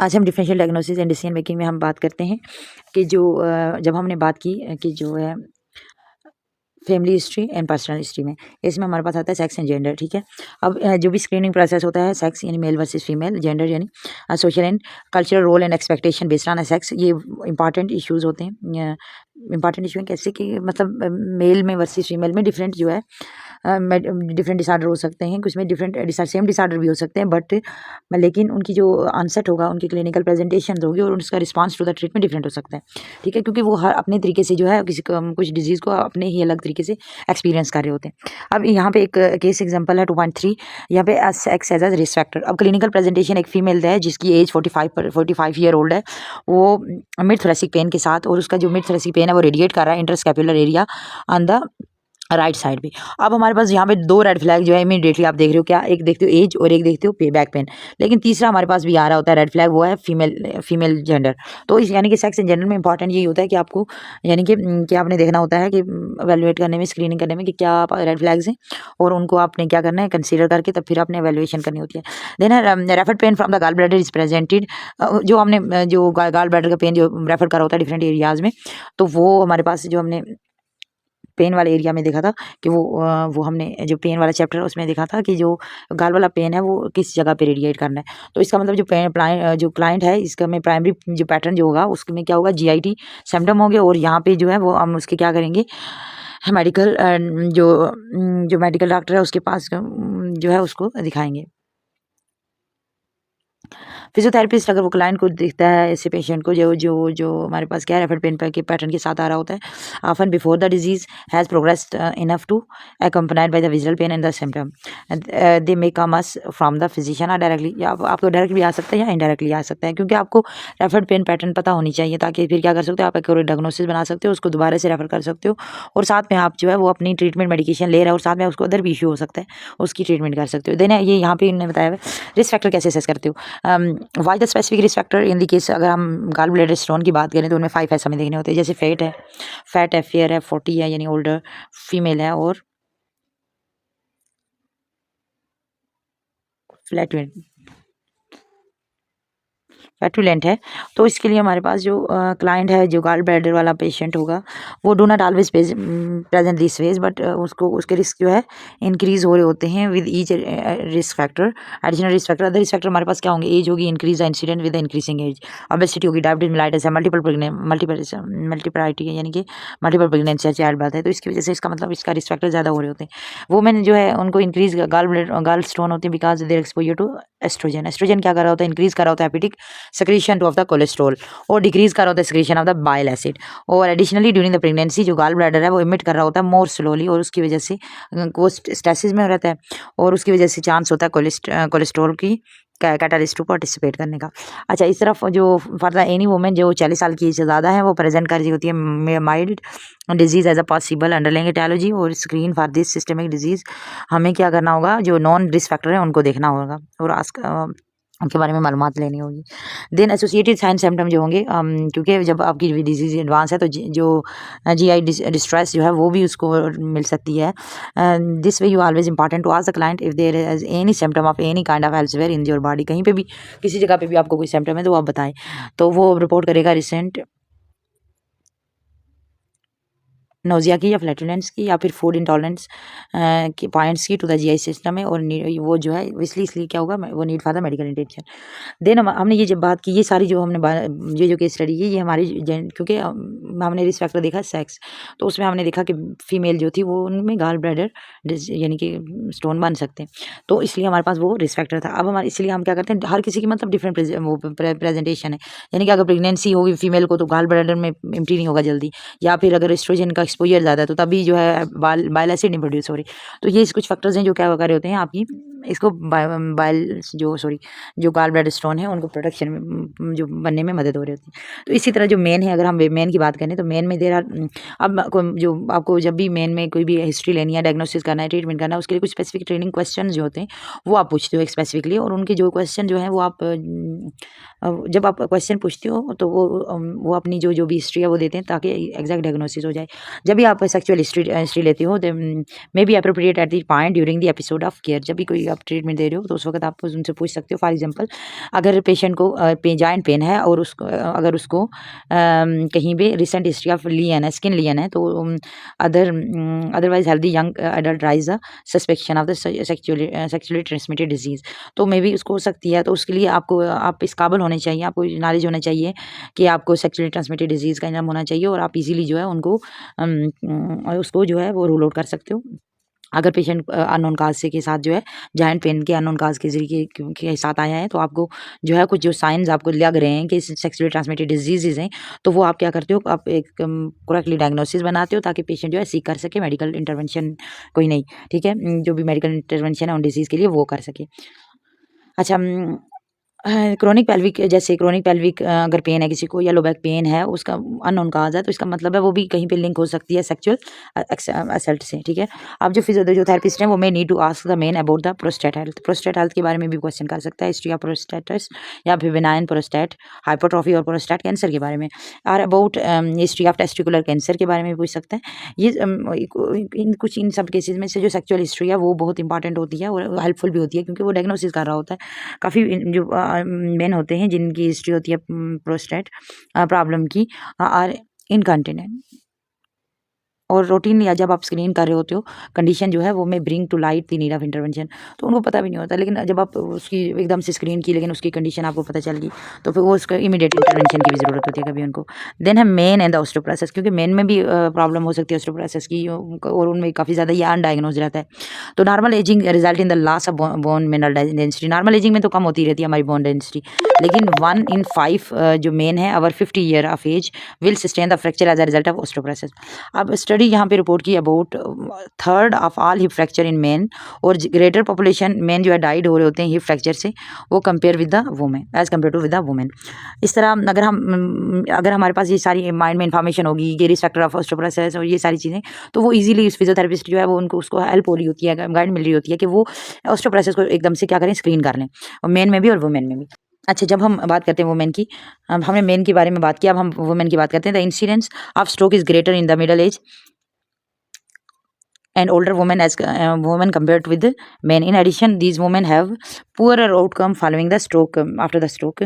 आज हम differential diagnosis and decision making में हम बात करते हैं कि जो जब हमने बात की कि जो है family history and personal history में, इसमें हमारे पास आता है सेक्स एंड जेंडर। ठीक है, अब जो भी स्क्रीनिंग प्रोसेस होता है, सेक्स यानी मेल वर्सेस फीमेल, जेंडर यानी social and cultural role and expectation based on sex, ये इंपॉर्टेंट इश्यूज होते हैं। इंपॉर्टेंट इशू कैसे कि मतलब मेल में वर्सेस फीमेल में डिफरेंट जो है डिफरेंट डिसऑर्डर हो सकते हैं, कुछ में डिफरेंट सेम डिसऑर्डर भी हो सकते हैं, बट लेकिन उनकी जो आंसर होगा, उनकी क्लिनिकल प्रेजेंटेशन होगी और उसका response to the treatment different हो सकता है। ठीक है, क्योंकि वो हर अपने तरीके से जो है किसी कुछ डिजीज़ को अपने ही अलग तरीके से एक्सपीरियंस कर रहे होते हैं। अब यहाँ पे एक केस एग्जांपल है 2.3, यहाँ पे sex as a risk factor. अब क्लिनिकल प्रेजेंटेशन एक फीमेल है जिसकी एज 45 ईयर ओल्ड है, वो मिड थोरेसिक पेन के साथ, और उसका जो मिड थोरेसिक पेन है वो रेडिएट कर रहा है interscapular area on the right side भी। अब हमारे पास यहाँ पे दो रेड फ्लैग जो है इमीडिएटली आप देख रहे हो, क्या एक देखते हो एज और एक देखते हो बैक पेन, लेकिन तीसरा हमारे पास भी आ रहा होता है रेड फ्लैग, वो है फीमेल जेंडर। तो इस यानी कि सेक्स एंड जेंडर में इंपॉर्टेंट यही होता है कि आपको यानी कि क्या आपने देखना होता है कि एवेलुएट करने में, स्क्रीनिंग करने में कि क्या रेड फ्लैग्स हैं और उनको आपने क्या करना है कंसीडर करके तब फिर आपने एवेलुएशन करनी होती है। Then referred pain from the gall bladder is presented, जो हमने जो गॉल ब्लैडर का पेन जो रेफर करा होता है डिफरेंट एरियाज में, तो वो हमारे पास जो हमने पेन वाले एरिया में देखा था कि वो हमने जो पेन वाला चैप्टर है उसमें देखा था कि जो गाल वाला पेन है वो किस जगह पे रेडिएट करना है। तो इसका मतलब जो क्लाइंट है, इसका में प्राइमरी जो पैटर्न जो होगा उसमें क्या होगा, GIT सिम्टम होंगे, और यहाँ पे जो है वो हम उसके क्या करेंगे, मेडिकल जो मेडिकल डॉक्टर है उसके पास जो है उसको दिखाएंगे। फिजियोथेरेपिस्ट अगर वो क्लाइंट को देखता है, ऐसे पेशेंट को जो जो जो हमारे पास क्या रेफर्ड पेन के पैटर्न के साथ आ रहा होता है, often before the disease has progressed enough to accompanied by the visual pain and the symptom, and they may come us from the physician or directly, या आपको डायरेक्ट भी आ सकता है या इनडायरेक्टली आ सकता है, क्योंकि आपको रेफर्ड पेन पैटर्न पता होनी चाहिए ताकि फिर क्या कर सकते हो, आप एक डायग्नोसिस बना सकते हो, उसको दोबारा से रेफर कर सकते हो, और साथ में आप जो है वो अपनी ट्रीटमेंट मेडिकेशन ले रहे हो और साथ में उसको अदर भी इशू हो सकता है, उसकी ट्रीटमेंट कर सकते हो। देन ये यहाँ पे इन्होंने बताया रिस्क फैक्टर कैसे असेस करते हो। Why the specific risk factor in the case, अगर हम गॉल ब्लैडर स्टोन की बात करें तो उनमें 5 ऐसे हमें देखने होते हैं, जैसे फैट है, फेयर है, 40 है यानी ओल्डर फीमेल है, और फ्लैटुलेंट है। तो इसके लिए हमारे पास जो क्लाइंट है, जो गॉल ब्लैडर वाला पेशेंट होगा, वो do not always present this phase, but उसके रिस्क जो है इंक्रीज हो रहे होते हैं with each risk factor, additional risk factor. Other risk factor हमारे पास क्या होंगे, एज होगी, increase incident with increasing age, obesity होगी, डायबिटीज मेलाइटिस है, मल्टीपैरिटी है यानी कि मल्टीपल प्रेगनेंसी है, चाइल्ड बर्थ है, तो इसकी वजह से इसका मतलब इसका रिस्क फैक्टर ज़्यादा हो रहे होते हैं। वुमेन जो है उनको इंक्रीज गॉल स्टोन होती है because there exposure to oestrogen. Oestrogen क्या कर रहा होता है, इंक्रीज कर रहा होता है hepatic secretion of the cholesterol, और डिक्रीज कर रहा होता है secretion of the bile acid, और एडिशनली ड्यूरिंग द प्रेगनेंसी जो गॉल ब्लैडर है वो इमिट कर रहा होता है मोर स्लोली, और उसकी वजह से वो स्टेसिस में रहता है, और उसकी वजह से चांस होता है कोलेस्ट्रॉल की कैटालिस्ट टू पार्टिसिपेट करने का। अच्छा, इस तरफ जो फॉर द एनी वुमेन जो 40 साल की से ज़्यादा है वो प्रेजेंट कर रही होती है mild disease as a possible underlying aetiology, और screen for this systemic disease हमें क्या करना होगा, जो नॉन रिस्क फैक्टर है उनको देखना होगा और उनके बारे में मालूमात लेनी होगी। देन एसोसिएटेड साइन सिम्टम जो होंगे, क्योंकि जब आपकी डिजीज एडवांस है तो जो GI डिस्ट्रेस जो है वो भी उसको मिल सकती है। This way you always important to ask the client if there is any symptom of any kind of elsewhere in your body, कहीं पे भी किसी जगह पे भी आपको कोई सिम्टम है तो आप बताएं, तो वो रिपोर्ट करेगा रिसेंट नोजिया की या फ्लैटुलेंस की या फिर फूड इंटॉलरेंस की पॉइंट्स की टू द GI सिस्टम है, और वो जो है इसलिए क्या होगा, वो need for the medical attention. Then हमने ये जब बात की, ये सारी जो हमने ये जो केस स्टडी की ये हमारी क्योंकि हमने रिस्क फैक्टर देखा सेक्स, तो उसमें हमने देखा कि फीमेल जो थी वो उनमें गॉल ब्लैडर यानी कि स्टोन बन सकते हैं, तो इसलिए हमारे पास वो रिस्क फैक्टर था। अब हमारे इसलिए हम क्या करते हैं, हर किसी की मतलब डिफरेंट वो प्रेजेंटेशन है, यानी कि अगर प्रेगनेंसी होगी फीमेल को तो गॉल ब्लैडर में इम्प्री नहीं होगा जल्दी, या फिर अगर एस्ट्रोजन का एक्सपोजर ज़्यादा है तो तभी जो है बाइल एसिड नहीं प्रोड्यूस हो रही। तो ये कुछ फैक्टर्स हैं जो क्या कर रहे होते हैं आपकी इसको जो गॉल ब्लैडर स्टोन है उनको प्रोडक्शन में जो बनने में मदद हो रही होती है। तो इसी तरह जो मेन है, अगर हम मेन की बात करें तो मेन में देर अब जो आपको जब भी मेन में कोई भी हिस्ट्री लेनी है, डायग्नोसिस करना है, ट्रीटमेंट करना है, उसके लिए कुछ स्पेसिफिक ट्रेनिंग क्वेश्चन जो होते हैं वो आप पूछते हो स्पेसिफिकली, और उनके जो क्वेश्चन जो है वो आप जब आप क्वेश्चन पूछते हो तो वो अपनी जो भी हिस्ट्री है वो देते हैं ताकि एग्जैक्ट डायग्नोसिस हो जाए। जब भी आप सेक्सुअल हिस्ट्री लेते हो may be appropriate at the point during the episode of care, जब भी कोई आप ट्रीटमेंट दे रहे हो तो उस वक्त आप उनसे पूछ सकते हो। फॉर एग्जांपल अगर पेशेंट को जॉइंट पेन है और उसको अगर उसको कहीं भी रिसेंट हिस्ट्री ऑफ लियन है, स्किन लियन है, तो otherwise healthy young adult raise the suspicion of the sexually transmitted disease, तो मे भी उसको हो सकती है। तो उसके लिए आप इस काबिल होने चाहिए, आपको नॉलेज होना चाहिए कि आपको सेक्चुअली ट्रांसमिटेड डिजीज़ का इल्म होना चाहिए और आप इजीली जो है उनको उसको जो है वो रूल आउट कर सकते हो। अगर पेशेंट अननोन काज से के साथ जो है जॉइंट पेन के अननोन काज के जरिए के साथ आया है, तो आपको जो है कुछ जो साइंस आपको लग रहे हैं कि सेक्सुअली ट्रांसमिटेड डिजीज़ हैं, तो वो आप क्या करते हो, आप एक करेक्टली डायग्नोसिस बनाते हो ताकि पेशेंट जो है सीख कर सके मेडिकल इंटरवेंशन कोई नहीं, ठीक है, जो भी मेडिकल इंटरवेंशन है उन डिजीज़ के लिए वो कर सके। अच्छा, क्रोनिक पेल्विक, जैसे क्रोनिक पेल्विक अगर पेन है किसी को या लो बैक पेन है, उसका अननोन काज है, तो इसका मतलब है वो भी कहीं पे लिंक हो सकती है सेक्सुअल असल्ट से, ठीक है। अब जो फिजियोथेरेपिस्ट हैं वो may need to ask the men about the prostate health. Prostate health के बारे में भी क्वेश्चन कर सकता है, हिस्ट्री ऑफ प्रोस्टेटस या फिर बिनाइन प्रोस्टेट, हाइपरट्रॉफी और प्रोस्टेट कैंसर के बारे में, और about history of testicular cancer के बारे में भी पूछ सकता है। ये इन सब केसेज में से जो सेक्चुअल हिस्ट्री है वो बहुत इंपॉर्टेंट होती है और हेल्पफुल भी होती है, क्योंकि वो डायग्नोसिस कर रहा होता है। काफ़ी जो मेन होते हैं जिनकी हिस्ट्री होती है प्रोस्टेट प्रॉब्लम की और इनकॉन्टिनेंट, और रूटीन या जब आप स्क्रीन कर रहे होते हो कंडीशन जो है वो may bring to light the need of intervention, तो उनको पता भी नहीं होता, लेकिन जब आप उसकी एकदम से स्क्रीन की लेकिन उसकी कंडीशन आपको पता चल गई तो फिर वो उसका इमीडिएट इंटरवेंशन की भी ज़रूरत होती है कभी उनको। देन है मेन एंड द ऑस्टियोपोरोसिस, क्योंकि मेन में भी प्रॉब्लम हो सकती है ऑस्टियोपोरोसिस की, और उनमें काफ़ी ज़्यादा ये अनडायग्नोज रहता है। तो normal ageing result in the loss of bone mineral density, normal ageing में तो कम होती रहती है हमारी बोन डेंसिटी, लेकिन 1 in 5 जो मेन है over 50 year of age will sustain the fracture as a result of osteoporosis. अब स्टडी यहाँ पे रिपोर्ट की about third of all hip fracture in men, और ग्रेटर पॉपुलेशन मेन जो है डाइड हो रहे होते हैं हिप फ्रैक्चर से, वो compare with the women, as compare to with the women. इस तरह अगर हमारे पास ये सारी माइंड में इन्फॉर्मेशन होगी, ये रिस्क फैक्टर ऑफ ऑस्टियोपोरोसिस और ये सारी चीज़ें, तो वो इजीली फिजियोथेरेपिस्ट जो है वो उसको हेल्प हो रही होती है, गाइड मिल रही होती है कि वो ऑस्टियोपोरोसिस को एकदम से क्या करें, स्क्रीन कर लें, और मेन में भी और वुमेन में भी। अच्छा, जब हम बात करते हैं वुमेन की, अब हमने मेन के बारे में बात किया, अब हम वुमेन की बात करते हैं। The incidence of stroke is greater in the middle age and older women as women compared with men. In addition, these women have poorer outcome following the stroke, after the stroke,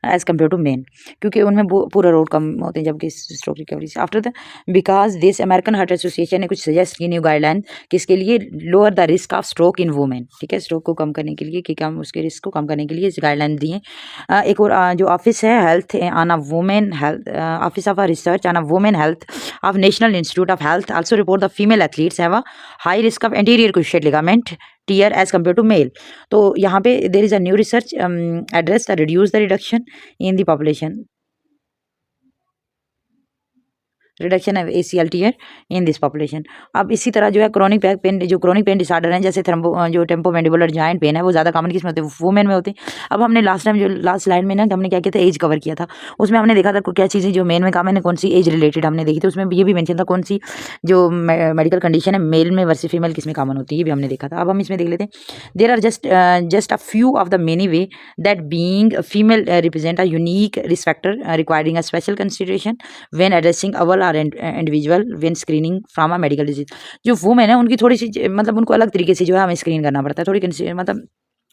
as compared to men, क्योंकि उनमें poorer outcome होते हैं जबकि stroke recovery से after the, because this American Heart Association ने कुछ suggest की new guideline किसके लिए, lower the risk of stroke in women, ठीक है, स्ट्रोक को कम करने के लिए, कि कम उसके रिस्क को कम करने के लिए इस गाइडलाइन दी है। एक और जो ऑफिस है health on a women health, office of research on a women health of national institute of health also report the female athletes have a high risk of anterior cruciate ligament tear as compare to male. तो यहाँ पे there is a new research address the reduce the reduction in the population, reduction of ACL tear in this population. अब इसी तरह जो है chronic back pen, जो chronic pain disorder है, जैसे जो टेम्पोमैंडिबुलर जॉइंट पेन है, वो ज़्यादा कॉमन किस में होते हैं, वुमेन में होते हैं। अब हमने लास्ट टाइम जो लास्ट स्लाइड में ना हमने क्या किया था, एज कवर किया था, उसमें हमने देखा था क्या चीज़ें जो मेन में कॉमन है, कौन सी एज रिलेटेड हमने देखी थी, उसमें ये भी मेंशन था कौन सी जो मेडिकल कंडीशन है मेल में वर्सेस फीमेल किस में कॉमन होती है, ये भी हमने देखा था। अब हम इसमें देख लेते हैं। There are just a few of the many way that being female represent a unique risk factor requiring a special consideration when addressing our are individual when screening from a medical disease. जो women है उनकी थोड़ी सी मतलब उनको अलग तरीके से जो है हमें स्क्रीन करना पड़ता है, थोड़ी मतलब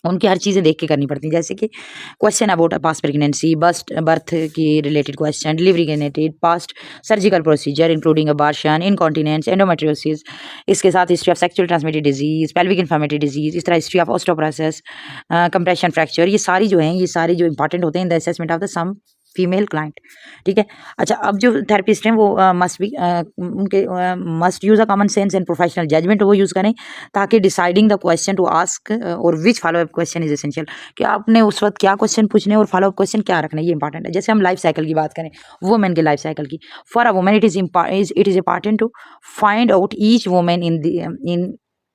उनकी हर चीज़ें देख के करनी पड़ती हैं, जैसे कि question about past pregnancy, birth की related question, delivery related, past surgical procedure including abortion, incontinence, endometriosis, इसके साथ history of sexual transmitted disease, pelvic inflammatory disease, इस तरह history of osteoporosis, compression fracture, ये सारी जो हैं ये सारी जो इंपॉर्टेंट होते हैं in the assessment of the some female client, ठीक है। अच्छा, अब जो थेरेपिस्ट हैं वो must use a common sense and professional judgement वो यूज़ करें, ताकि deciding the question to ask और which follow up question is essential, कि आपने उस वक्त क्या क्वेश्चन पूछने और फॉलो अप क्वेश्चन क्या रखना है, ये इंपॉर्टेंट है। जैसे हम लाइफ साइकिल की बात करें, वुमेन के लाइफ साइकिल की, for a women it is important to find out each women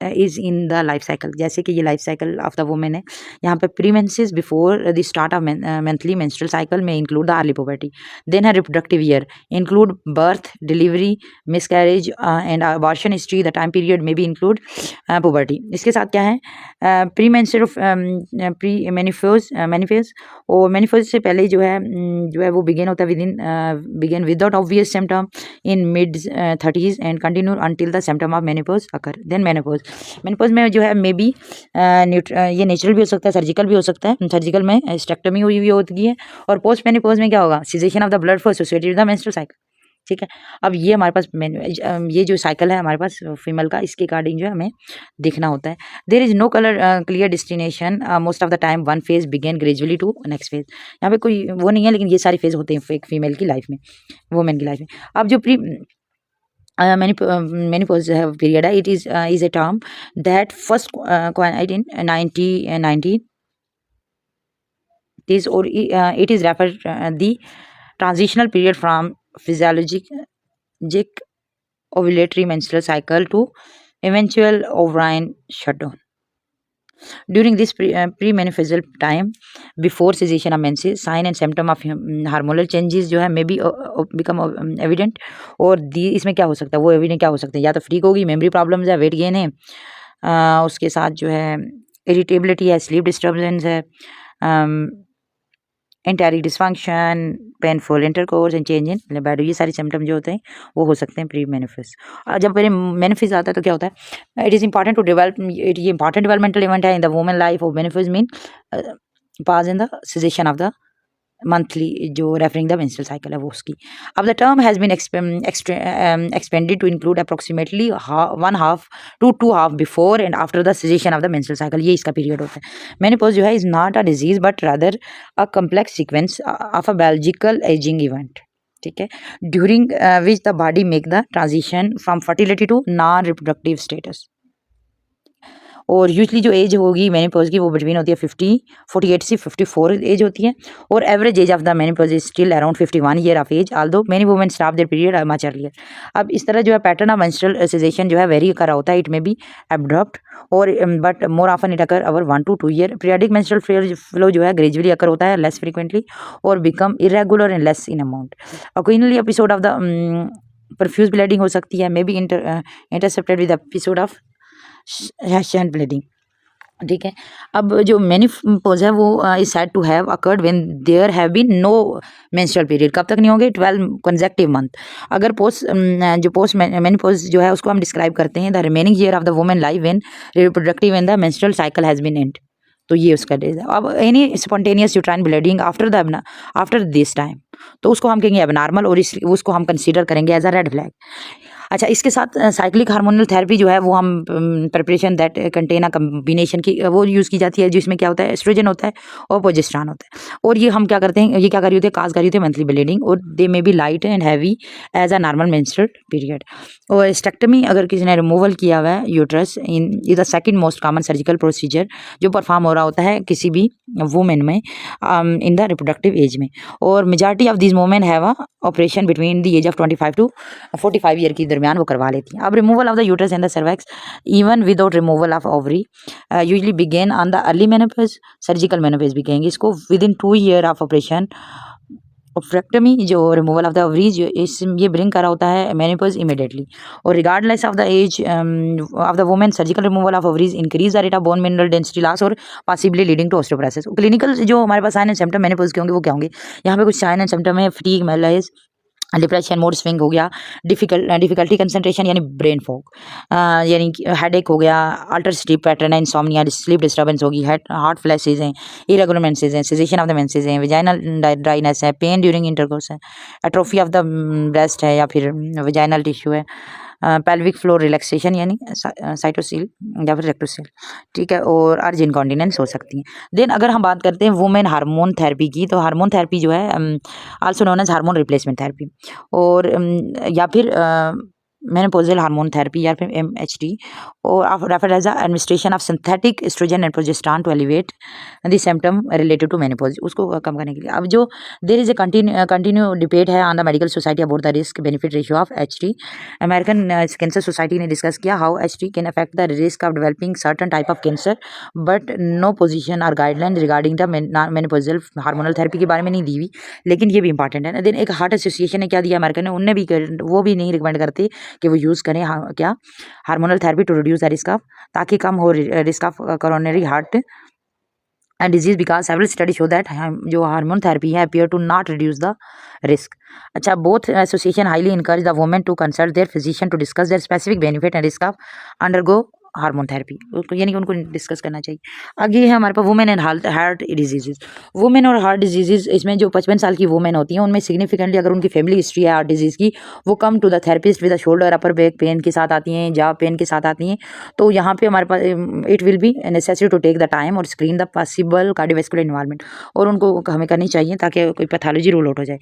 is in the life cycle. जैसे कि ये life cycle of the women है, यहाँ पे premenses before the start of monthly menstrual cycle में include the early puberty, then her reproductive year include birth, delivery, miscarriage and abortion history, the time period में भी include puberty. इसके साथ क्या है, प्री मेंस्ट्रुअल प्री मैनिफेज, और मैनिफेज से पहले जो है वो बिगिन होता है begin without obvious symptom in mid 30s and continue until the symptom of menopause occur, then menopause. Menopause में जो है मे बी ये नेचुरल भी हो सकता है, सर्जिकल भी हो सकता है। सर्जिकल में स्टेक्टमी हुई हुई होती है, और पोस्ट मेनोपॉज में क्या होगा, cessation of the blood flow associated with the menstrual cycle. ठीक है, अब ये हमारे पास ये जो साइकिल है हमारे पास फीमेल का, इसके अकॉर्डिंग जो है हमें देखना होता है। There is no colour clear destination most of the time, one phase begin gradually to next phase. यहाँ पे कोई वो नहीं है, लेकिन ये सारे फेज होते हैं एक फीमेल की लाइफ में, वुमेन की लाइफ में। अब जो प्री menopause period है, it is a term that first coined in 1990s, or it is referred the transitional period from physiologic ovulatory menstrual cycle to eventual ovarian shutdown. During this premenopausal time, before cessation of menses, sign and symptom of hormonal changes जो है may be become evident। और इसमें क्या हो सकता है, वो evident क्या हो सकता है, या तो फ्रीक होगी, मेमोरी प्रॉब्लम्स है, वेट गेन है, उसके साथ जो है इरिटेबिलिटी है, स्लीप डिस्टर्बेंस है, एंटारी dysfunction, painful intercourse and change in libido, ये सारे सिम्टम जो होते हैं वो हो सकते हैं प्री मेनोपॉज। जब मेनोपॉज आता है तो क्या होता है, it is important to develop, ये इंपॉर्टेंट डेवलपमेंटल इवेंट है in the women life of menopause mean pass in the cessation of the monthly जो रेफरिंग द मेंस्ट्रुअल साइकिल है वो उसकी। अब the term has been expanded to include approximately 1/2 to 2/2 before and after the cessation of the menstrual cycle, ये इसका period होता है। Menopause जो है is not a disease but rather a complex sequence of a biological aging event, ठीक है, during which the body make the transition from fertility to non reproductive status. और usually जो एज होगी menopause की वो between होती है 48 से 54 एज होती है, और average age of the menopause is still around 51 year of age, although many women stop their period much earlier. अब इस तरह जो है पैटर्न ऑफ मेंस्ट्रुअल सेसेशन जो है वेरी कर होता है, इट में बी एब्रप्ट और but more often it occur over 1 to 2 year. Periodic menstrual flow जो है ग्रेजुअली अकर होता है, लेस फ्रीक्वेंटली, और become irregular and less in amount. Occasionally episode of the profuse bleeding हो सकती है, may be intercepted with episode of scant bleeding, ठीक है। अब जो मेनोपॉज है वो is said to have occurred when there have been no menstrual period. कब तक नहीं होंगे, 12 कंसेक्टिव मंथ। अगर पोस्ट मेनोपॉज जो है उसको हम डिस्क्राइब करते हैं the remaining year of the women life when reproductive and the menstrual cycle has been end, तो ये उसका डेज है। अब any spontaneous uterine bleeding after this time, तो उसको हम कहेंगे एबनॉर्मल, और उसको हम कंसीडर करेंगे एज अ रेड फ्लैग। अच्छा, इसके साथ साइक्लिक हार्मोनल थेरेपी जो है वो हम preparation that contain a combination की वो यूज़ की जाती है, जिसमें क्या होता है, एस्ट्रोजन होता है और प्रोजेस्टेरॉन होता है। और ये हम क्या करते हैं, ये क्या कर रही होती है, काज कर रही होती है मंथली ब्लीडिंग, और they may be light and heavy as a normal menstrual period. और स्टेक्टमी अगर किसी ने रिमूवल किया हुआ है uterus, in the second most common surgical procedure जो परफॉर्म हो रहा होता है किसी भी वुमेन में इन द रिप्रोडक्टिव एज में। और majority of this women have a operation between the age of 25 to 45 year की दरमियान वो करवा लेती हैं। अब removal of the uterus and the cervix even without removal of ovary usually begin on the early menopause, surgical menopause भी कहेंगे इसको, within 2 year of operation. Oophorectomy जो रिमूवल ऑफ द ओवरीज ये ब्रिंग करा होता है menopause immediately. और regardless of the age of the women, surgical removal of ovaries increase the rate of bone mineral density loss और possibly leading to osteoporosis. Clinical जो हमारे पास sign and symptom menopause के होंगे वो क्या होंगे, यहाँ पे कुछ साइन एंड सिम्टम है, fatigue, malaise, depression, mood swing हो गया, डिफिकल्टी कंसंट्रेशन यानी ब्रेन फॉग, यानी हेडेक हो गया, अल्टर स्लीप पैटर्न है, इंसोम्निया, स्लीप डिस्टर्बेंस होगी, हॉट फ्लैशेज हैं, इरेगुलर मेंसेज हैं, सेसेशन ऑफ द मेंसेज हैं, वेजाइनल ड्राइनेस है, पेन ड्यूरिंग इंटरकोर्स है, एट्रोफी ऑफ द ब्रेस्ट है या फिर वेजाइनल टिश्यू है, पेल्विक फ्लोर रिलैक्सेशन यानी साइटोसील या फिर रेक्टोसील, ठीक है, और अर्ज इनकॉन्टिनेंस हो सकती हैं। देन अगर हम बात करते हैं वुमेन हार्मोन थेरेपी की, तो हार्मोन थेरेपी जो है also known as hormone replacement therapy, और या फिर मेनोपॉजल हार्मोन थेरेपी या फिर MHT, और referred as administration of synthetic estrogen and progesterone to elevate the symptom related to menopause, उसको कम करने के लिए। अब जो there is a continue debate है on the medical society about the risk benefit ratio of HT। American cancer society ने discuss किया how HT can affect the risk of developing certain type of cancer, but no position और guideline regarding the menopausal hormonal therapy के बारे में नहीं दी हुई, लेकिन ये भी इंपॉर्टेंट है। देन एक हार्ट एसोसिएशन ने क्या दिया अमेरिकन ने, उनने भी वो भी नहीं रिकमेंड करते कि वो यूज़ करें क्या hormonal therapy to reduce the risk of, ताकि कम हो risk of coronary heart and disease, because several study show that जो हार्मोन थेरेपी है appear to not reduce the risk. अच्छा, both association highly encourage the women to consult their physician to discuss their specific benefit and risk of undergo hormone therapy, यानी कि उनको discuss करना चाहिए। आगे है हमारे पास women and heart diseases. Women और हार्ट डिजीजेज, इसमें जो 55 साल की वुमेन होती हैं उनमें सिग्निफिकेंटली अगर उनकी फैमिली हिस्ट्री है हार्ट डिजीज़ की, वो come to the therapist with shoulder upper back pain के साथ आती हैं, जाव पेन के साथ आती हैं। तो यहाँ पे हमारे पास it will be necessary to take the time और screen the possible cardiovascular involvement, और उनको हमें करनी चाहिए ताकि कोई पैथोलॉजी रूल आउट हो जाए।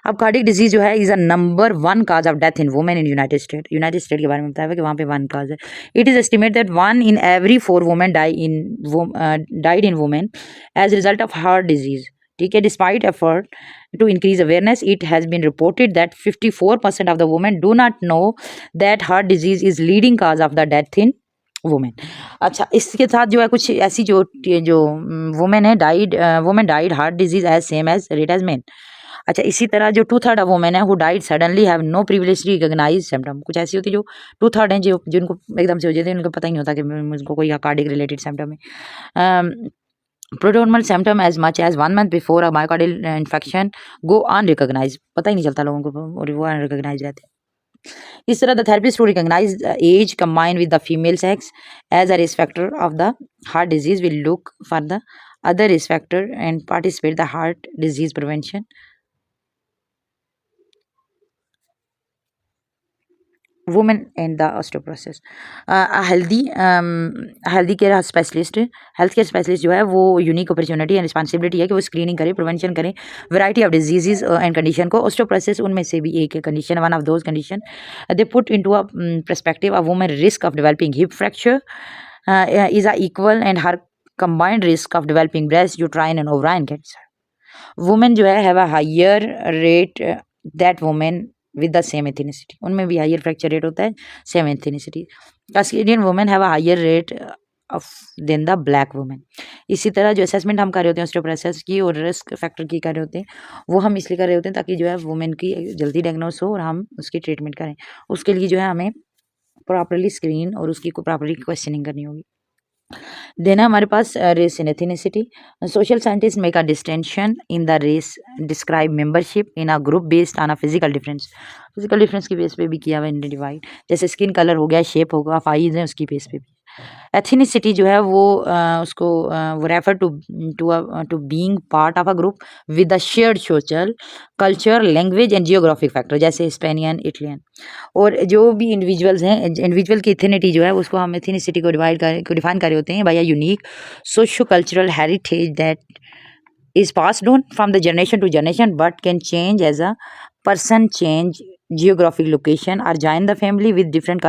अब कार्डियक डिजीज जो है is a number 1 cause of death in women in United state के बारे में बताया हुआ कि वहाँ पे 1 काज है। It is estimate that 1 in every 4 women died in women as result of heart disease. ठीक है, despite effort to increase awareness, it has been reported that 54% of the women do not know that heart disease is leading cause of the death in women. अच्छा, इसके साथ जो है कुछ ऐसी जो वुमेन है women died heart disease as same as rate as men. अच्छा, इसी तरह जो 2/3 वुमेन है who died suddenly have no previously recognised symptom. कुछ ऐसी होती है जो 2/3 हैं जो जिनको एकदम से हो जाते हैं, उनको पता ही नहीं होता कि मुझको कोई कार्डिक रिलेटेड सिम्टम है। Prodromal symptom as much as 1 month before a myocardial infection go unrecognise, पता ही नहीं चलता लोगों को और वो अनरिकॉग्नाइज रहते हैं। इस तरह the therapist to recognise as combine with the female sex as a risk factor of the heart disease will look for the other risk factor and participate the heart disease prevention. Women and the osteoporosis. Healthy care specialist, health care specialist जो है वो unique opportunity and responsibility है कि वो screening करे, prevention करें variety of diseases and condition को। Osteoporosis उनमें से भी एक condition, one of those condition they put into a perspective a women risk of developing hip fracture is a equal and her combined risk of developing breast, uterine and ovarian cancer. Women जो है have a higher rate that women with the same ethnicity, उनमें भी higher fracture rate होता है same ethnicity. Caucasian women have a higher rate of than the black women. इसी तरह जो assessment हम कर रहे होते हैं ऑस्टियोपोरोसिस की और रिस्क फैक्टर की कर रहे होते हैं, वो हम इसलिए कर रहे होते हैं ताकि जो है वुमेन की जल्दी डायग्नोस हो और हम उसकी ट्रीटमेंट करें। उसके लिए जो है हमें प्रॉपरली स्क्रीन और उसकी प्रॉपरली क्वेश्चनिंग करनी होगी। देन हमारे पास race and ethnicity. Social scientist make a distinction in the race, describe membership in a group based on a physical difference. Physical difference की बेस पे भी किया हुआ है डिवाइड, जैसे स्किन कलर हो गया, शेप होगा, फाइज हैं उसकी बेस पे भी। एथिनिसिटी जो है वो उसको वो refer to to being part of a group with a shared social culture language and geographic factor, जैसे हिस्पैनियन, इटलियन। और जो भी इंडिविजुअल्स हैं, इंडिविजुअल की एथिनिटी जो है उसको हम एथिनिसिटी को डिफाइन कर रहे होते हैं by a unique socio cultural heritage that is passed on from the generation to generation but can change as a person change geographic location or join the family with different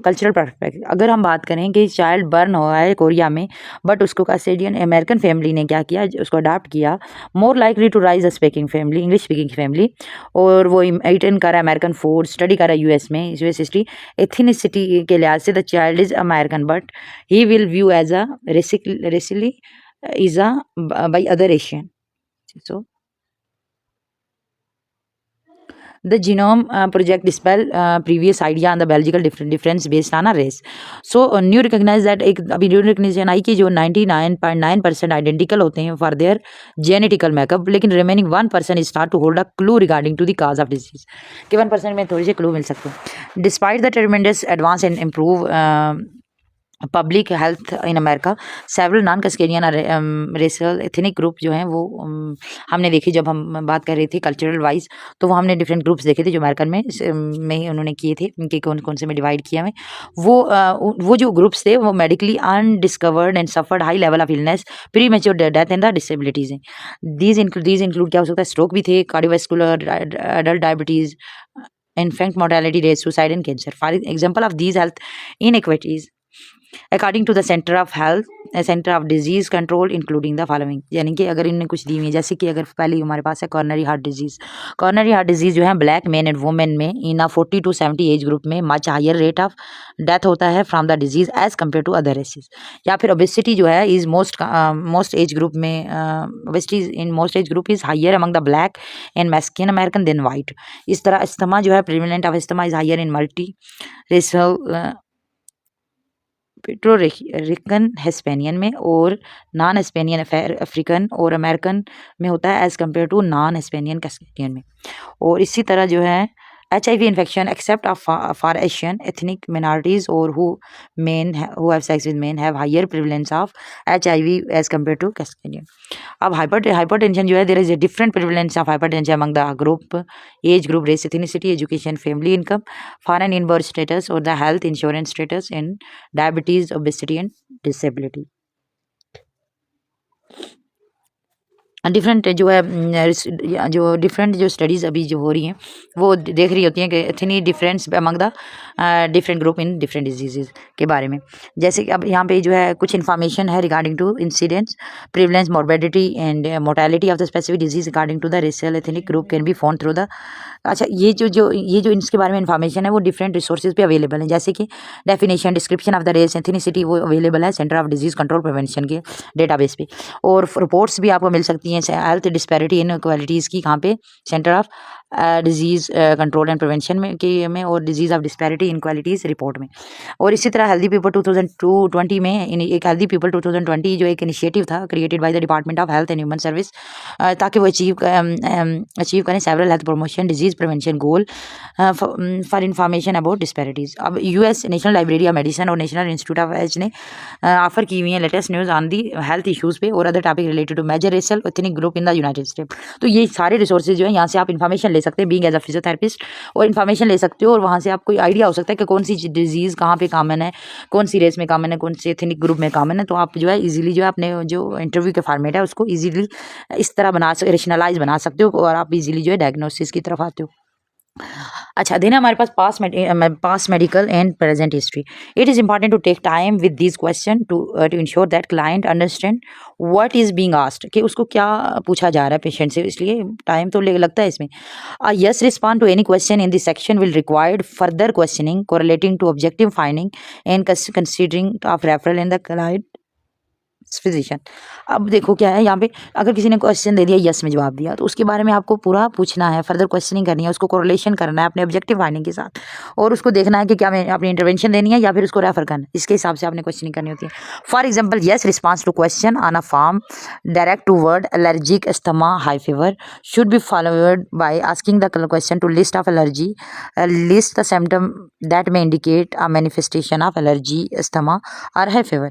cultural perspective. अगर हम बात करें कि child burn हुआ है Korea में but उसको Canadian American family ने क्या किया, उसको अडाप्ट किया, more likely to rise a speaking family, English speaking family, और वो इटन कर रहा है अमेरिकन फूड, स्टडी कर रहा है यूएस में, यूएस हिस्ट्री। एथिनिसिटी के लिहाज से the child is American but he will view as a racially is by other Asian. So the genome project dispel previous idea on the biological difference based on a race. So new recognize that एक अभी new recognition आई कि जो 99.9% identical होते हैं for their genetical makeup, लेकिन remaining 1% start to hold a clue regarding to the cause of disease, कि 1% में थोड़ी सी क्लू मिल सकते हैं। Despite the tremendous advance and improve public health in America, several non Caucasian racial ethnic group जो हैं वो हमने देखी जब हम बात कर रहे थे कल्चरल वाइज, तो वो हमने डिफरेंट ग्रुप्स देखे थे जो अमेरिकन में उन्होंने किए थे, उनके कौन कौन से में डिवाइड किया में। वो जो ग्रुप्स थे वो medically undiscovered and suffered high level of illness, pre mature death and the disabilities हैं। दीज इंक्लूड क्या हो सकता है, स्ट्रोक भी थे, cardiovascular, adult diabetes, infant mortality rates, suicide and cancer. For example of these health inequities according to the Center of Health, Center of Disease Control, including the following, यानी कि अगर इनने कुछ दी हुई है, जैसे कि अगर पहले हमारे पास है coronary heart disease. Coronary heart disease जो है ब्लैक मेन एंड वुमेन में इन 40 to 70 एज ग्रुप में much higher rate of death होता है from the disease as compare to other races. या फिर ओबेसिटी जो है इज मोस्ट एज ग्रुप में obesity in most age group is higher among the black and Mexican American than white. इस तरह asthma जो है prevalent of asthma is higher in multi racial Puerto Rican Hispanic में और non Hispanic African और American में होता है as compare to non Hispanic Caucasian में। और इसी तरह जो है HIV infection, except for Asian ethnic minorities or who have sex with men, have higher prevalence of HIV as compared to Caucasian. अब hypertension जो है, there is a different prevalence of hypertension among the group, age group, race, ethnicity, education, family income, foreign in-birth status or the health insurance status, and diabetes, obesity and disability. Different जो है जो different जो studies अभी जो हो रही हैं वो देख रही होती हैं कि इतनी difference among the different group in different disease के बारे में। जैसे कि अब यहाँ पे जो है कुछ इन्फॉर्मेशन है regarding to incidents, prevalence, morbidity and mortality of the specific disease according to the racial ethnic group can be found through the. अच्छा, ये जो इसके बारे में इन्फॉर्मेशन है वो डिफरेंट रिसोर्सेज पे अवेलेबल है, जैसे कि definition, description of the race, ethnicity, वो अवेलेबल है centre of disease control prevention के डेटाबेस पे। और रिपोर्ट्स भी आपको मिल सकती हैं हेल्थ डिस्पैरिटी इन इक्वालिटीज़ की, कहाँ पे, centre of disease control and prevention में और disease of disparity inequalities report में। और इसी तरह हेल्दी पीपल 2020 में एक हेल्दी पीपल 2020 जो एक इनिशिएटिव था created by the department of health and human service, ताकि वो अचीव करें several health promotion disease prevention goal for information about disparities. अब US national library of medicine और नेशनल इंस्टीट्यूट ऑफ हेल्थ ने offer की हुई है latest news on the health issues पे और other topic related to major racial ethnic group in the united state. तो ये सारे रिसोर्सेज जो है यहाँ से आप इन्फॉर्मेशन ले सकते हैं बीइंग एज अ फिजियोथेरेपिस्ट, और इन्फॉर्मेशन ले सकते हो और वहाँ से आपको आइडिया हो सकता है कि कौन सी डिजीज़ कहाँ पे कॉमन है, कौन सी रेस में कॉमन है, कौन सी एथनिक ग्रुप में कॉमन है। तो आप जो है इजीली जो है अपने जो इंटरव्यू के फॉर्मेट है उसको इजीली इस तरह रेशनलाइज बना सकते हो और आप इजीली जो है डायग्नोसिस की तरफ आते हो। अच्छा, देन हमारे पास पास medical and present history. It is important to take time with this question to ensure that client understand what is being asked, कि उसको क्या पूछा जा रहा है पेशेंट से, इसलिए टाइम तो लगता है इसमें। Yes respond to any question in this section will required further questioning correlating to objective finding and considering of referral in the client physician. अब देखो क्या है यहाँ पे, अगर किसी ने क्वेश्चन दे दिया, यस में जवाब दिया, तो उसके बारे में आपको पूरा पूछना है, फर्दर क्वेश्चनिंग करनी है, उसको कोरिलेशन करना है अपने ऑब्जेक्टिव फाइंडिंग के साथ, और उसको देखना है कि क्या मैं अपनी इंटरवेंशन देनी है या फिर उसको रेफर करना है। इसके हिसाब से आपने क्वेश्चनिंग करनी होती है। For example, yes response to question on a form direct toward allergic asthma high fever should be followed by asking the question to list of allergy, list the symptom that may indicate a manifestation of allergy asthma और high fever.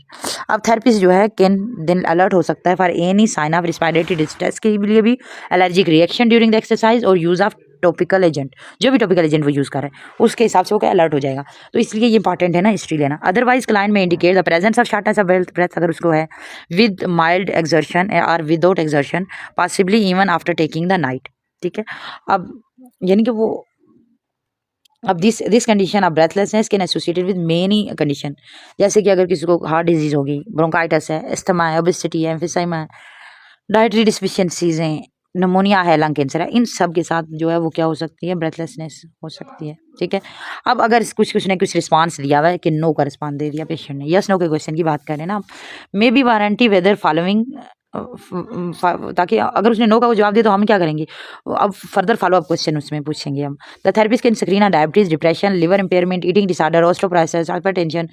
अब therapist जो है दिन alert हो सकता है for any sign of respiratory distress के लिए भी, allergic reaction during the exercise और यूज़ ऑफ टॉपिकल एजेंट, जो भी टॉपिकल एजेंट वो यूज़ कर रहे हैं उसके हिसाब से वो क्या अलर्ट हो जाएगा। तो इसलिए ये इंपॉर्टेंट है ना हिस्ट्री लेना। Otherwise client may indicate the presence of shortness of breath अगर उसको है, विद माइल्ड एक्सर्शन और without exertion, possibly even after taking the night. ठीक है, अब यानी कि वो अब this condition of breathlessness can associated with many condition, जैसे कि अगर किसी को हार्ट डिजीज़ होगी, ब्रोंकाइटिस है, अस्थमा है, ओबेसिटी है, एम्फिसाइमा है, डाइटरी डिफिशिएंसीज हैं, निमोनिया है, लंग कैंसर है, इन सब के साथ जो है वो क्या हो सकती है, ब्रेथलेसनेस हो सकती है। ठीक है, अब अगर कुछ ने कुछ रिस्पांस दिया हुआ है कि नो का रिस्पांस दे दिया पेशेंट ने, यस नो के क्वेश्चन की बात करें ना, may be warranty weather following, ताकि अगर उसने नो का जवाब दिया तो हम क्या करेंगे, अब फर्दर फॉलो अप क्वेश्चन उसमें पूछेंगे हम। The therapist can screen on diabetes, depression, liver impairment, eating disorder, osteoporosis, hypertension,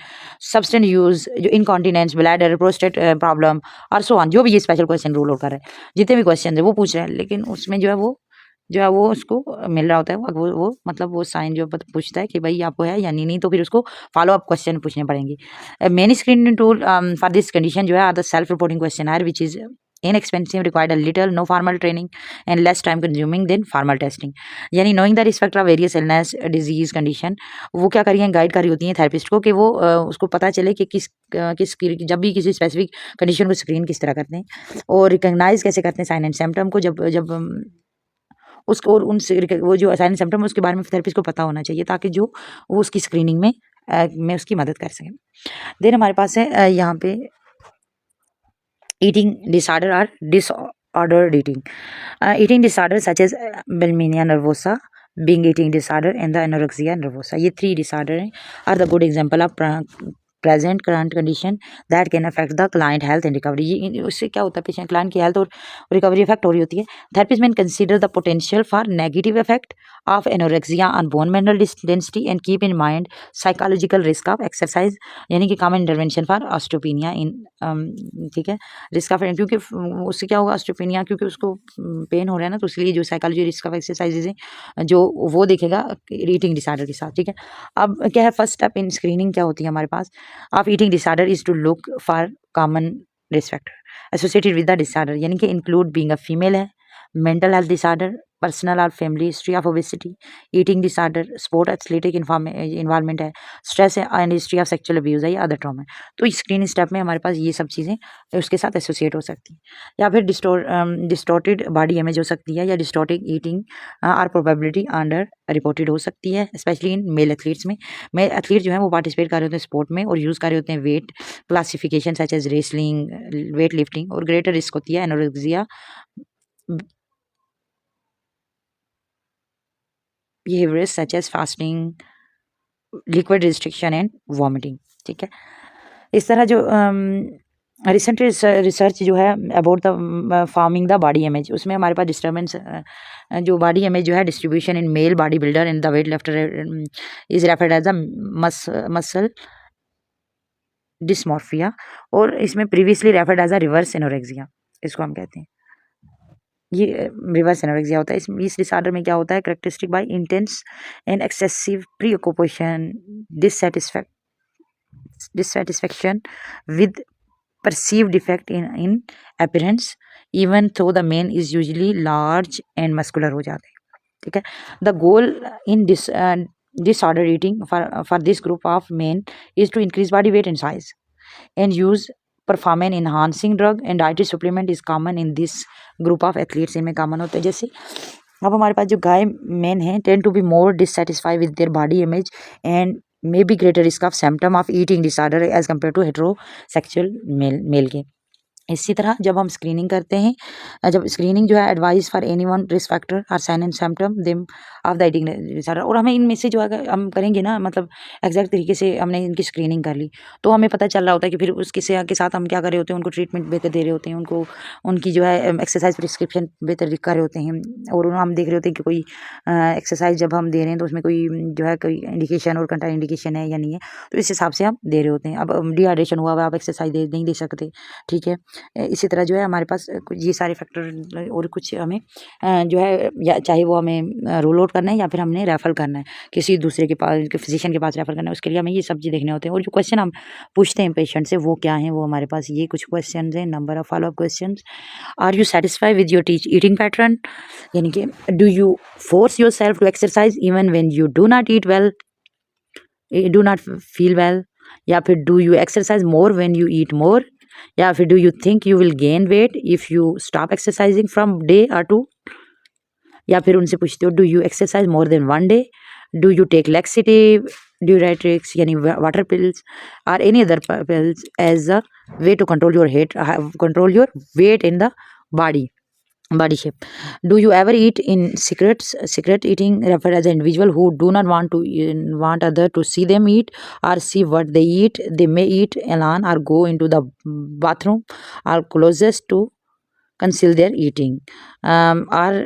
substance use, जो इनकॉन्टिनेंस, ब्लैडर, प्रोस्टेट प्रॉब्लम और सो ऑन, जो भी ये स्पेशल क्वेश्चन रूल आउट कर रहे हैं, जितने भी क्वेश्चन है वो पूछ रहे हैं, लेकिन उसमें जो है वो उसको मिल रहा होता है, वो मतलब वो साइन जो पूछता है कि भाई आपको है या नहीं, तो फिर उसको फॉलो अप क्वेश्चन पूछने पड़ेंगे। Many screening tool for this condition जो है are the self reporting questionnaire which is inexpensive, required a little no formal training and less time consuming than formal testing। यानी knowing the risk factor of various illness, disease, condition, वो क्या करिए guide कर रही होती हैं therapist को कि वो उसको पता चले कि किस जब भी किसी स्पेसिफिक कंडीशन को स्क्रीन किस तरह करते हैं और रिकग्नाइज कैसे करते हैं साइन एंड सिम्टम को, जब उसको और उनसे वो जो साइन एंड सिम्टम है उसके बारे में थेरेपिस्ट को पता होना चाहिए, ताकि जो वो उसकी स्क्रीनिंग में उसकी मदद कर सकें। देन हमारे पास है यहाँ पे eating disorder or disordered eating. Eating disorder such as bulimia nervosa, binge eating disorder and the anorexia nervosa, ये 3 disorder हैं are the good example of present current condition that can affect the client health and recovery. उससे क्या होता है, patient client की health और recovery effect हो रही होती है। Therapist man consider the potential for negative effect of anorexia on bone mineral density and keep in mind psychological risk of exercise, यानी कि कॉमन इंटरवेंशन फॉर ऑस्टियोपेनिया इन, ठीक है, रिस्क ऑफ, क्योंकि उससे क्या होगा ऑस्टियोपेनिया, क्योंकि उसको पेन हो रहा है ना, तो इसलिए जो साइकोलॉजी रिस्क ऑफ एक्सरसाइजेज है जो वो देखेगा ईटिंग डिसऑर्डर के साथ, ठीक है। अब क्या है, फर्स्ट स्टेप इन स्क्रीनिंग क्या होती है हमारे पास of eating disorder is to look for common risk factor associated with the disorder, यानी कि इंक्लूड बीइंग अ फीमेल है, मेंटल हेल्थ डिसऑर्डर, पर्सनल और family history of obesity, eating disorder, sport athletic involvement है, stress है and history of sexual abuse है या other trauma है। तो स्क्रीनिंग स्टेप में हमारे पास ये सब चीज़ें उसके साथ एसोसिएट हो सकती हैं। या फिर डिस्टॉर्टेड बॉडी इमेज हो सकती है, या distorted eating or probability under reported हो सकती है, स्पेशली इन मेल एथलीट्स में। मेल एथलीट जो है वो पार्टिसिपेट कर रहे होते हैं स्पोर्ट में और यूज़ कर रहे होते हैं weight classification such as wrestling, weight lifting, और ग्रेटर रिस्क होती है anorexia, behaviors such as fasting, liquid restriction and vomiting, ठीक है। इस तरह जो रिसेंट रिसर्च जो है about the forming the body image, उसमें हमारे पास डिस्टर्बेंस जो बॉडी इमेज जो है distribution in male body builder in the weight lifter is referred as the muscle dysmorphia, और इसमें previously referred as a reverse anorexia, इसको हम कहते हैं। ये रिवर्स एनोरेक्सिया होता है। इस डिसऑर्डर में क्या होता है, characteristic by intense and excessive preoccupation, dissatisfaction with perceived defect in appearance even though the man is usually large and muscular हो जाते हैं, ठीक है। the goal in disorder eating for this group of men is to increase body weight and size and use performance enhancing drug and dietary supplement is common in this group of athletes, इनमें common होते हैं। जैसे अब हमारे पास जो gay men हैं tend to be more dissatisfied with their body image and may be greater risk of symptom of eating disorder as compare to heterosexual male के। इसी तरह जब हम स्क्रीनिंग करते हैं, जब स्क्रीनिंग जो है advice for any one risk factor or sign and symptom them of the eating disorder, और हमें इनमें से जो है हम करेंगे ना, मतलब एग्जैक्ट तरीके से हमने इनकी स्क्रीनिंग कर ली तो हमें पता चल रहा होता है कि फिर उसके के साथ हम क्या कर रहे होते हैं, उनको ट्रीटमेंट बेहतर दे रहे होते हैं, उनको उनकी जो है एक्सरसाइज प्रिस्क्रिप्शन बेहतर कर रहे होते हैं, और हम देख रहे होते हैं कि कोई एक्सरसाइज जब हम दे रहे हैं तो उसमें कोई जो है कोई इंडिकेशन और कंट्रा इंडिकेशन है या नहीं है, तो इस हिसाब से हम दे रहे होते हैं। अब डिहाइड्रेशन हुआ हुआ आप एक्सरसाइज नहीं दे सकते, ठीक है। इसी तरह जो है हमारे पास कुछ ये सारे फैक्टर और कुछ हमें जो है या चाहे वो हमें रोल आउट करना है या फिर हमने रेफर करना है किसी दूसरे के पास, फिजिशियन के पास रेफर करना है, उसके लिए हमें ये सब चीज़ देखने होते हैं। और जो क्वेश्चन हम पूछते हैं पेशेंट से वो क्या है, वो हमारे पास ये कुछ क्वेश्चन हैं, number of follow up question. Are you satisfied with your eating pattern, यानी कि do you force yourself to exercise even when you do not eat well, do not feel well, या फिर do you exercise more when you eat more, या फिर do you think you will gain weight if you stop exercising from day or two, या फिर उनसे पूछते हो do you exercise more than one day, do you take laxative diuretics यानी water pills or any other pills as a way to control your weight in the body shape. Do you ever eat in secret eating referred as an individual who do not want other to see them eat or see what they eat. They may eat alone or go into the bathroom or closest to conceal their eating. Are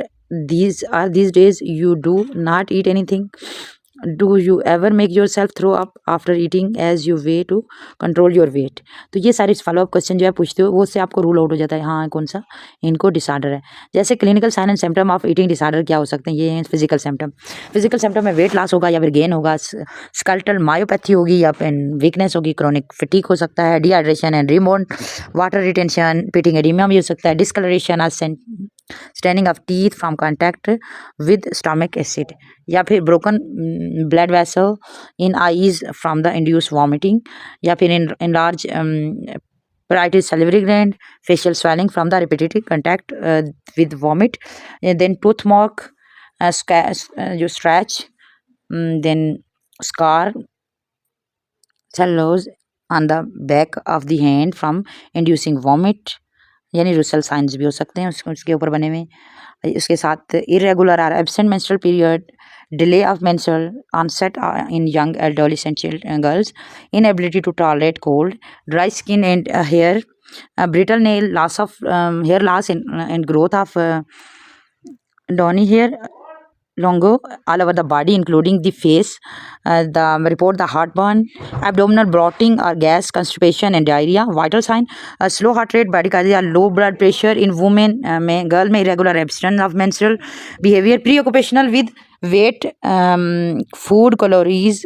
these days you do not eat anything? Do you ever make yourself throw up after eating as you way to control your weight? तो ये सारे follow up question जो है पूछते हो वो से आपको रूल आउट हो जाता है हाँ कौन सा इनको डिसऑर्डर है। जैसे clinical sign and symptom of eating disorder क्या हो सकते हैं, ये हैं फिजिकल सिम्टम में वेट लॉस होगा या फिर गेन होगा, स्कल्टल मायोपैथी होगी या फिर वीकनेस होगी, क्रोनिक फटीग हो सकता है, dehydration and remote water retention, pitting oedema भी हो सकता है, डिस्कलरेशन और staining of teeth from contact with stomach acid, या फिर broken blood vessel in eyes from the induce vomiting, या फिर in large parietal salivary gland, facial swelling from the repetitive contact with vomit, then tooth mark, जो stretch, then scar, cellulose on the back of the hand from inducing vomit, यानी रुसल science भी हो सकते हैं उसके ऊपर बने हुए। इसके साथ irregular or absent menstrual period, delay of menstrual onset in young adolescent girls, inability to tolerate cold, dry skin and hair, brittle nail, loss of hair loss and growth of downy hair longo all over the body including the face. The report the heartburn, abdominal bloating or gas, constipation and diarrhea. Vital sign, slow heart rate, bradycardia, low blood pressure in women, girl में irregular abstinence of menstrual behavior, preoccupational with weight, food calories,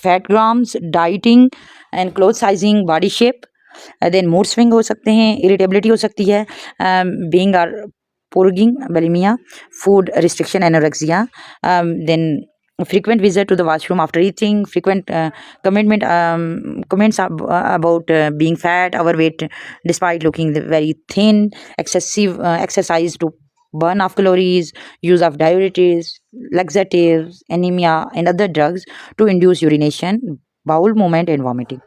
fat grams, dieting and clothes sizing, body shape. Then mood swing हो सकते हैं, irritability हो सकती है, being or purging, bulimia, food restriction, anorexia, then frequent visit to the washroom after eating, frequent comments about being fat, overweight despite looking very thin, excessive exercise to burn off calories, use of diuretics, laxatives, anemia and other drugs to induce urination, bowel movement and vomiting.